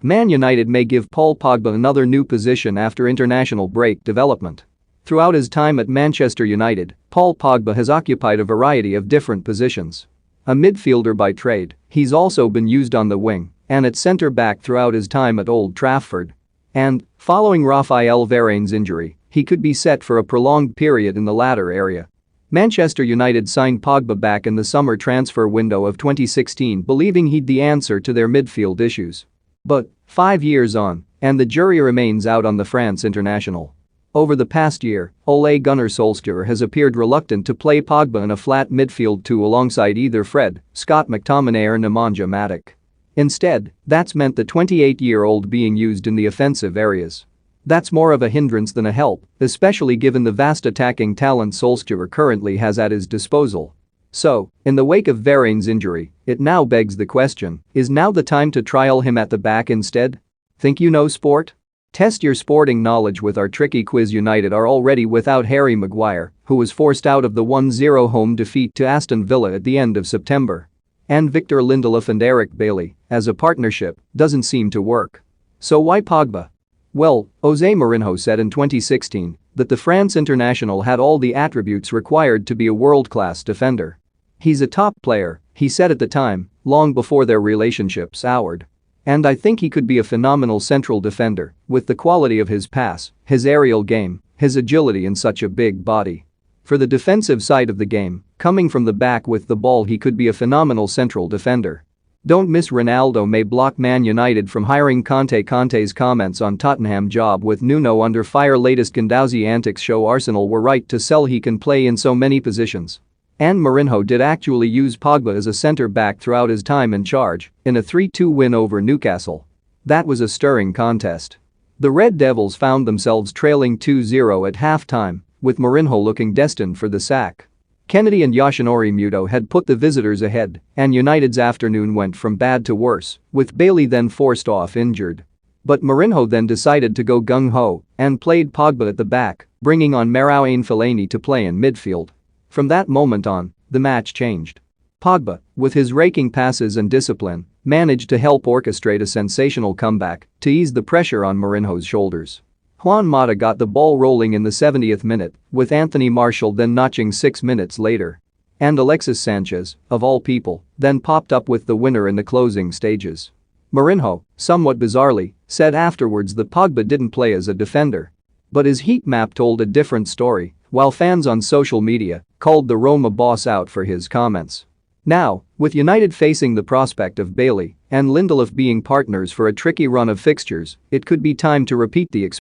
Man United may give Paul Pogba another new position after international break development. Throughout his time at Manchester United, Paul Pogba has occupied a variety of different positions. A midfielder by trade, he's also been used on the wing and at centre-back throughout his time at Old Trafford. And, following Raphael Varane's injury, he could be set for a prolonged period in the latter area. Manchester United signed Pogba back in the summer transfer window of 2016, believing he'd the answer to their midfield issues. But 5 years on, and the jury remains out on the France international. Over the past year, Ole Gunnar Solskjaer has appeared reluctant to play Pogba in a flat midfield two alongside either Fred, Scott McTominay or Nemanja Matic. Instead, that's meant the 28-year-old being used in the offensive areas. That's more of a hindrance than a help, especially given the vast attacking talent Solskjaer currently has at his disposal. So, in the wake of Varane's injury, it now begs the question, is now the time to trial him at the back instead? Think you know sport? Test your sporting knowledge with our tricky quiz. United are already without Harry Maguire, who was forced out of the 1-0 home defeat to Aston Villa at the end of September. And Victor Lindelof and Eric Bailly, as a partnership, doesn't seem to work. So why Pogba? Well, Jose Mourinho said in 2016 that the France international had all the attributes required to be a world-class defender. He's a top player, he said at the time, long before their relationship soured. And I think he could be a phenomenal central defender with the quality of his pass, his aerial game, his agility and such a big body. For the defensive side of the game, coming from the back with the ball, he could be a phenomenal central defender. Don't miss Ronaldo may block Man United from hiring Conte. Conte's comments on Tottenham job with Nuno under fire. Latest Guendouzi antics show Arsenal were right to sell. He can play in so many positions. And Mourinho did actually use Pogba as a centre-back throughout his time in charge in a 3-2 win over Newcastle. That was a stirring contest. The Red Devils found themselves trailing 2-0 at half-time, with Mourinho looking destined for the sack. Kennedy and Yoshinori Muto had put the visitors ahead, and United's afternoon went from bad to worse, with Bailey then forced off injured. But Mourinho then decided to go gung-ho and played Pogba at the back, bringing on Marouane Fellaini to play in midfield. From that moment on, the match changed. Pogba, with his raking passes and discipline, managed to help orchestrate a sensational comeback to ease the pressure on Mourinho's shoulders. Juan Mata got the ball rolling in the 70th minute, with Anthony Martial then notching 6 minutes later. And Alexis Sanchez, of all people, then popped up with the winner in the closing stages. Mourinho, somewhat bizarrely, said afterwards that Pogba didn't play as a defender. But his heat map told a different story, while fans on social media called the Roma boss out for his comments. Now, with United facing the prospect of Bailey and Lindelof being partners for a tricky run of fixtures, it could be time to repeat the experiment.